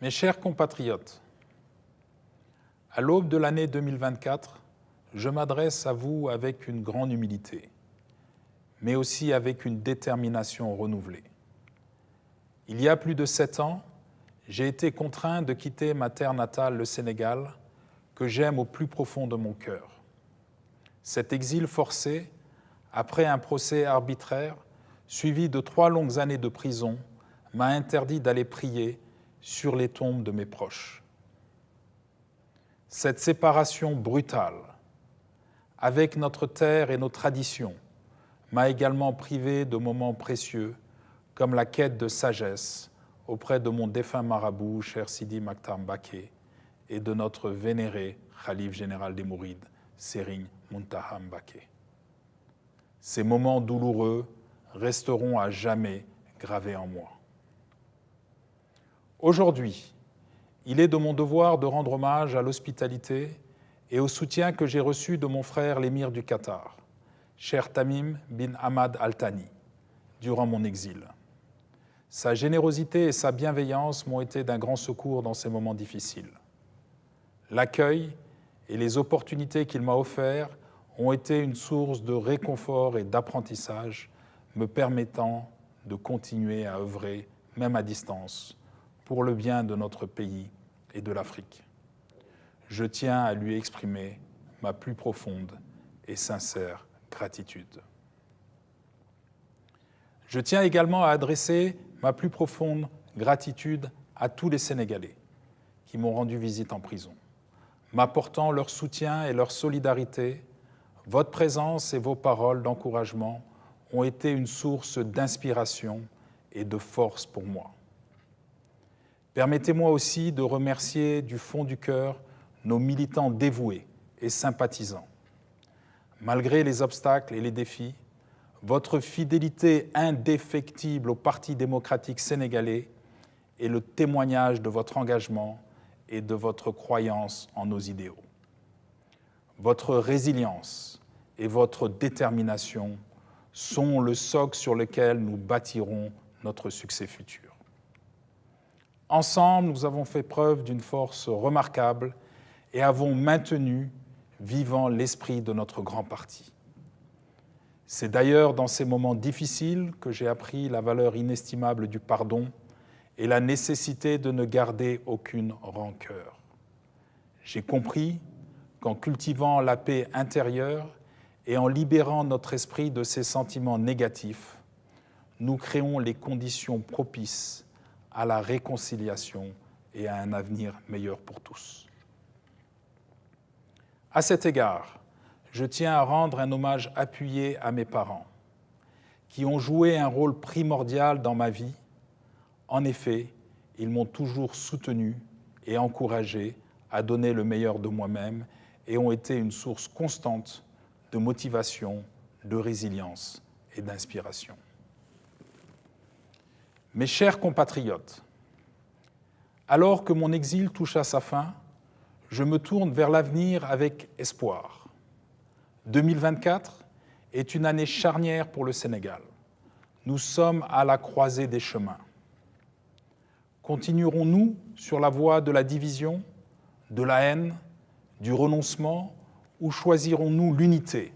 Mes chers compatriotes, à l'aube de l'année 2024, je m'adresse à vous avec une grande humilité, mais aussi avec une détermination renouvelée. Il y a plus de 7 ans, j'ai été contraint de quitter ma terre natale, le Sénégal, que j'aime au plus profond de mon cœur. Cet exil forcé, après un procès arbitraire, suivi de 3 longues années de prison, m'a interdit d'aller prier sur les tombes de mes proches. Cette séparation brutale, avec notre terre et nos traditions, m'a également privé de moments précieux, comme la quête de sagesse auprès de mon défunt marabout, cher Sidi Maktar Mbacké, et de notre vénéré Khalife général des Mourides, Serigne Mountakha Mbacké. Ces moments douloureux resteront à jamais gravés en moi. Aujourd'hui, il est de mon devoir de rendre hommage à l'hospitalité et au soutien que j'ai reçu de mon frère l'émir du Qatar, cher Tamim bin Hamad Al Thani, durant mon exil. Sa générosité et sa bienveillance m'ont été d'un grand secours dans ces moments difficiles. L'accueil et les opportunités qu'il m'a offertes ont été une source de réconfort et d'apprentissage, me permettant de continuer à œuvrer, même à distance, pour le bien de notre pays et de l'Afrique. Je tiens à lui exprimer ma plus profonde et sincère gratitude. Je tiens également à adresser ma plus profonde gratitude à tous les Sénégalais qui m'ont rendu visite en prison, m'apportant leur soutien et leur solidarité. Votre présence et vos paroles d'encouragement ont été une source d'inspiration et de force pour moi. Permettez-moi aussi de remercier du fond du cœur nos militants dévoués et sympathisants. Malgré les obstacles et les défis, votre fidélité indéfectible au Parti démocratique sénégalais est le témoignage de votre engagement et de votre croyance en nos idéaux. Votre résilience et votre détermination sont le socle sur lequel nous bâtirons notre succès futur. Ensemble, nous avons fait preuve d'une force remarquable et avons maintenu vivant l'esprit de notre grand parti. C'est d'ailleurs dans ces moments difficiles que j'ai appris la valeur inestimable du pardon et la nécessité de ne garder aucune rancœur. J'ai compris qu'en cultivant la paix intérieure et en libérant notre esprit de ses sentiments négatifs, nous créons les conditions propices à la réconciliation et à un avenir meilleur pour tous. À cet égard, je tiens à rendre un hommage appuyé à mes parents, qui ont joué un rôle primordial dans ma vie. En effet, ils m'ont toujours soutenu et encouragé à donner le meilleur de moi-même et ont été une source constante de motivation, de résilience et d'inspiration. Mes chers compatriotes, alors que mon exil touche à sa fin, je me tourne vers l'avenir avec espoir. 2024 est une année charnière pour le Sénégal. Nous sommes à la croisée des chemins. Continuerons-nous sur la voie de la division, de la haine, du renoncement, ou choisirons-nous l'unité,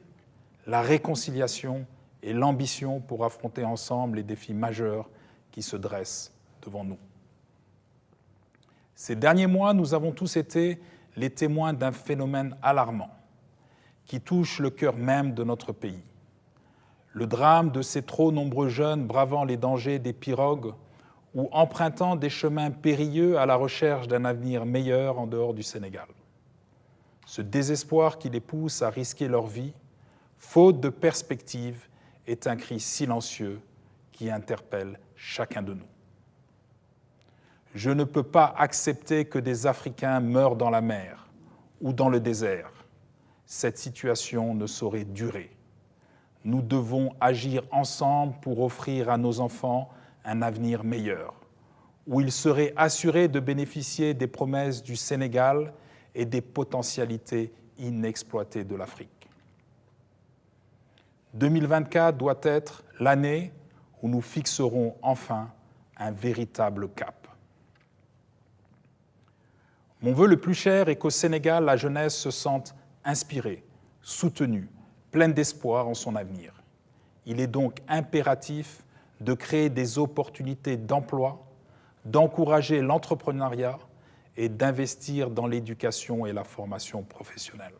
la réconciliation et l'ambition pour affronter ensemble les défis majeurs qui se dressent devant nous? Ces derniers mois, nous avons tous été les témoins d'un phénomène alarmant qui touche le cœur même de notre pays. Le drame de ces trop nombreux jeunes bravant les dangers des pirogues ou empruntant des chemins périlleux à la recherche d'un avenir meilleur en dehors du Sénégal. Ce désespoir qui les pousse à risquer leur vie, faute de perspective, est un cri silencieux qui interpelle chacun de nous. Je ne peux pas accepter que des Africains meurent dans la mer ou dans le désert. Cette situation ne saurait durer. Nous devons agir ensemble pour offrir à nos enfants un avenir meilleur, où ils seraient assurés de bénéficier des promesses du Sénégal et des potentialités inexploitées de l'Afrique. 2024 doit être l'année où nous fixerons enfin un véritable cap. Mon vœu le plus cher est qu'au Sénégal, la jeunesse se sente inspirée, soutenue, pleine d'espoir en son avenir. Il est donc impératif de créer des opportunités d'emploi, d'encourager l'entrepreneuriat et d'investir dans l'éducation et la formation professionnelle.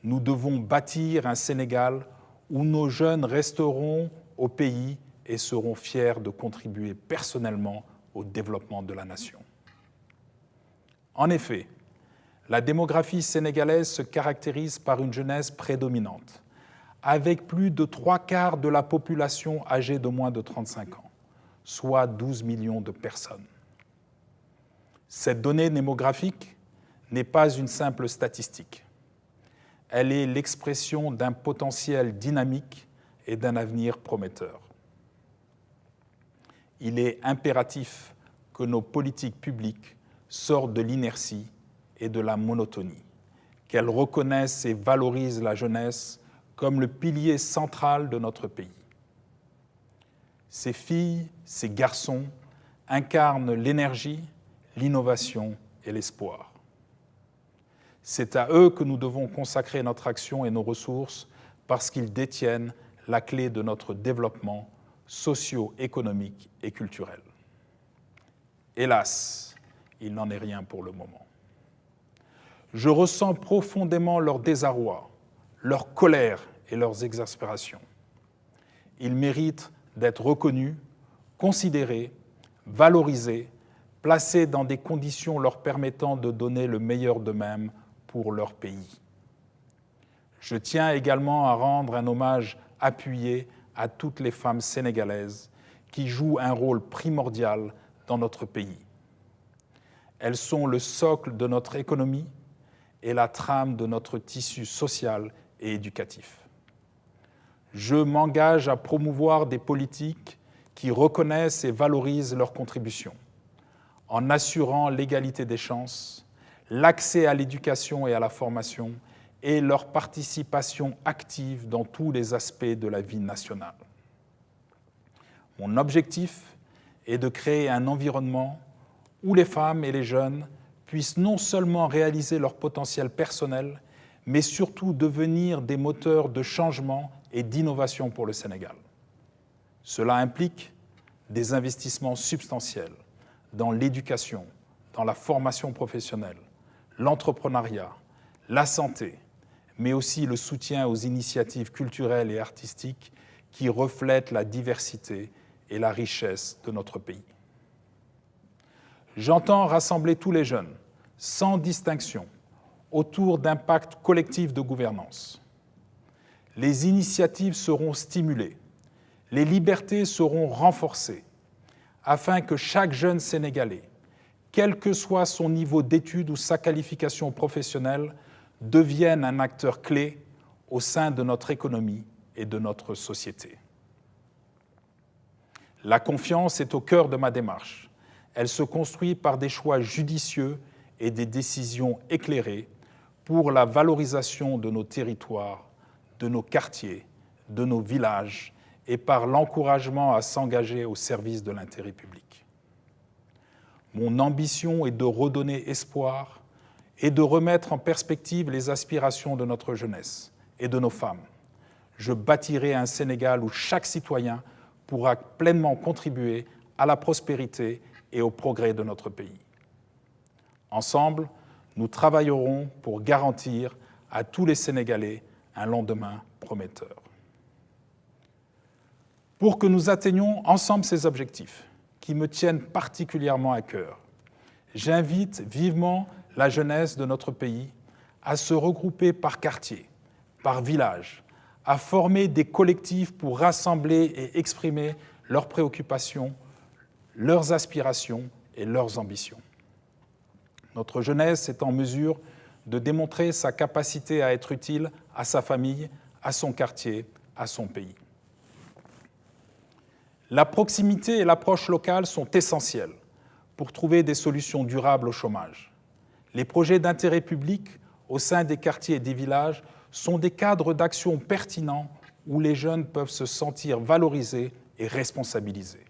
Nous devons bâtir un Sénégal où nos jeunes resteront au pays et seront fiers de contribuer personnellement au développement de la nation. En effet, la démographie sénégalaise se caractérise par une jeunesse prédominante, avec plus de 3/4 de la population âgée de moins de 35 ans, soit 12 millions de personnes. Cette donnée démographique n'est pas une simple statistique. Elle est l'expression d'un potentiel dynamique et d'un avenir prometteur. Il est impératif que nos politiques publiques sortent de l'inertie et de la monotonie, qu'elles reconnaissent et valorisent la jeunesse comme le pilier central de notre pays. Ces filles, ces garçons incarnent l'énergie, l'innovation et l'espoir. C'est à eux que nous devons consacrer notre action et nos ressources parce qu'ils détiennent la clé de notre développement socio-économique et culturel. Hélas, il n'en est rien pour le moment. Je ressens profondément leur désarroi, leur colère et leurs exaspérations. Ils méritent d'être reconnus, considérés, valorisés, placés dans des conditions leur permettant de donner le meilleur d'eux-mêmes pour leur pays. Je tiens également à rendre un hommage appuyé à toutes les femmes sénégalaises qui jouent un rôle primordial dans notre pays. Elles sont le socle de notre économie et la trame de notre tissu social et éducatif. Je m'engage à promouvoir des politiques qui reconnaissent et valorisent leurs contributions, en assurant l'égalité des chances, l'accès à l'éducation et à la formation et leur participation active dans tous les aspects de la vie nationale. Mon objectif est de créer un environnement où les femmes et les jeunes puissent non seulement réaliser leur potentiel personnel, mais surtout devenir des moteurs de changement et d'innovation pour le Sénégal. Cela implique des investissements substantiels dans l'éducation, dans la formation professionnelle, l'entrepreneuriat, la santé, mais aussi le soutien aux initiatives culturelles et artistiques qui reflètent la diversité et la richesse de notre pays. J'entends rassembler tous les jeunes, sans distinction, autour d'un pacte collectif de gouvernance. Les initiatives seront stimulées, les libertés seront renforcées, afin que chaque jeune Sénégalais, quel que soit son niveau d'études ou sa qualification professionnelle, devienne un acteur clé au sein de notre économie et de notre société. La confiance est au cœur de ma démarche. Elle se construit par des choix judicieux et des décisions éclairées pour la valorisation de nos territoires, de nos quartiers, de nos villages et par l'encouragement à s'engager au service de l'intérêt public. Mon ambition est de redonner espoir et de remettre en perspective les aspirations de notre jeunesse et de nos femmes. Je bâtirai un Sénégal où chaque citoyen pourra pleinement contribuer à la prospérité et au progrès de notre pays. Ensemble, nous travaillerons pour garantir à tous les Sénégalais un lendemain prometteur. Pour que nous atteignions ensemble ces objectifs, qui me tiennent particulièrement à cœur, j'invite vivement la jeunesse de notre pays à se regrouper par quartier, par village, à former des collectifs pour rassembler et exprimer leurs préoccupations, leurs aspirations et leurs ambitions. Notre jeunesse est en mesure de démontrer sa capacité à être utile à sa famille, à son quartier, à son pays. La proximité et l'approche locale sont essentielles pour trouver des solutions durables au chômage. Les projets d'intérêt public au sein des quartiers et des villages sont des cadres d'action pertinents où les jeunes peuvent se sentir valorisés et responsabilisés.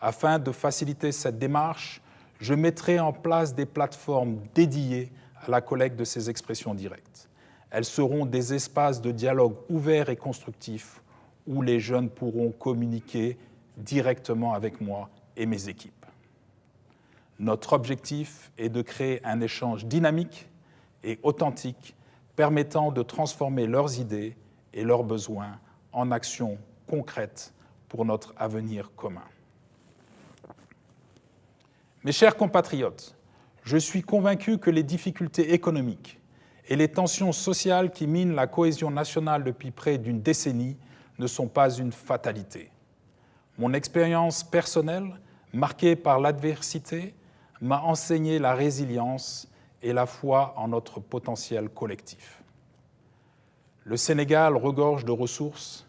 Afin de faciliter cette démarche, Je mettrai en place des plateformes dédiées à la collecte de ces expressions directes. Elles seront des espaces de dialogue ouverts et constructifs où les jeunes pourront communiquer directement avec moi et mes équipes. Notre objectif est de créer un échange dynamique et authentique permettant de transformer leurs idées et leurs besoins en actions concrètes pour notre avenir commun. Mes chers compatriotes, je suis convaincu que les difficultés économiques et les tensions sociales qui minent la cohésion nationale depuis près d'une décennie ne sont pas une fatalité. Mon expérience personnelle, marquée par l'adversité, m'a enseigné la résilience et la foi en notre potentiel collectif. Le Sénégal regorge de ressources,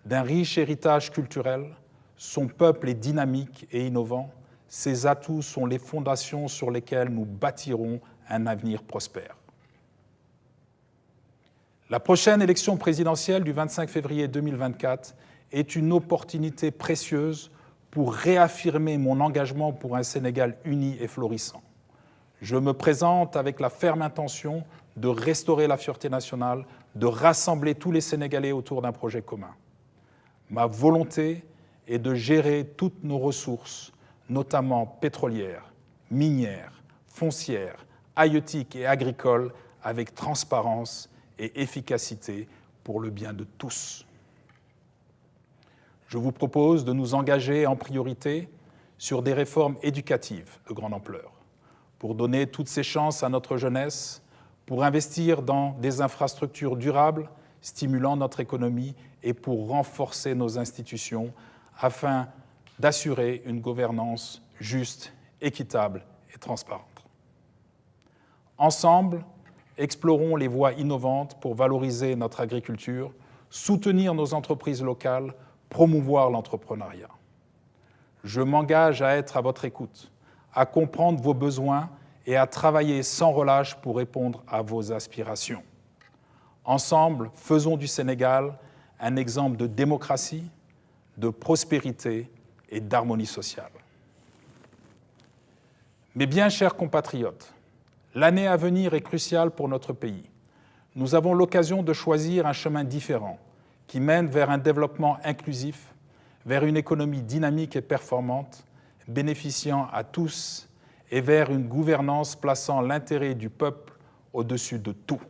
d'un riche héritage culturel, son peuple est dynamique et innovant, ses atouts sont les fondations sur lesquelles nous bâtirons un avenir prospère. La prochaine élection présidentielle du 25 février 2024 est une opportunité précieuse pour réaffirmer mon engagement pour un Sénégal uni et florissant. Je me présente avec la ferme intention de restaurer la fierté nationale, de rassembler tous les Sénégalais autour d'un projet commun. Ma volonté est de gérer toutes nos ressources, notamment pétrolières, minières, foncières, halieutiques et agricoles, avec transparence et efficacité pour le bien de tous. Je vous propose de nous engager en priorité sur des réformes éducatives de grande ampleur, pour donner toutes ces chances à notre jeunesse, pour investir dans des infrastructures durables, stimulant notre économie et pour renforcer nos institutions afin d'assurer une gouvernance juste, équitable et transparente. Ensemble, explorons les voies innovantes pour valoriser notre agriculture, soutenir nos entreprises locales, promouvoir l'entrepreneuriat. Je m'engage à être à votre écoute, à comprendre vos besoins et à travailler sans relâche pour répondre à vos aspirations. Ensemble, faisons du Sénégal un exemple de démocratie, de prospérité et d'harmonie sociale. Mes bien chers compatriotes, l'année à venir est cruciale pour notre pays. Nous avons l'occasion de choisir un chemin différent qui mène vers un développement inclusif, vers une économie dynamique et performante, bénéficiant à tous et vers une gouvernance plaçant l'intérêt du peuple au-dessus de tout.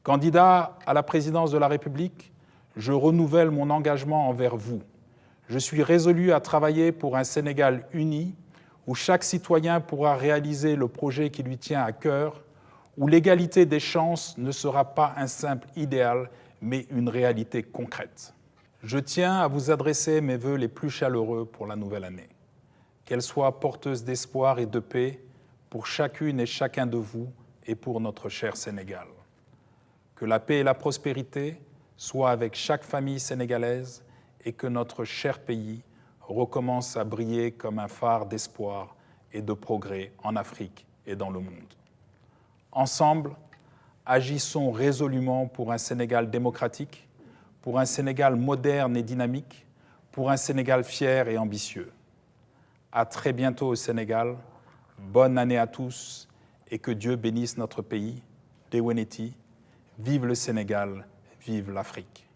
Candidat à la présidence de la République, je renouvelle mon engagement envers vous. Je suis résolu à travailler pour un Sénégal uni, où chaque citoyen pourra réaliser le projet qui lui tient à cœur, où l'égalité des chances ne sera pas un simple idéal, mais une réalité concrète. Je tiens à vous adresser mes vœux les plus chaleureux pour la nouvelle année. Qu'elle soit porteuse d'espoir et de paix pour chacune et chacun de vous et pour notre cher Sénégal. Que la paix et la prospérité soient avec chaque famille sénégalaise et que notre cher pays recommence à briller comme un phare d'espoir et de progrès en Afrique et dans le monde. Ensemble, agissons résolument pour un Sénégal démocratique, pour un Sénégal moderne et dynamique, pour un Sénégal fier et ambitieux. À très bientôt au Sénégal, bonne année à tous et que Dieu bénisse notre pays. Deweneti, vive le Sénégal, vive l'Afrique.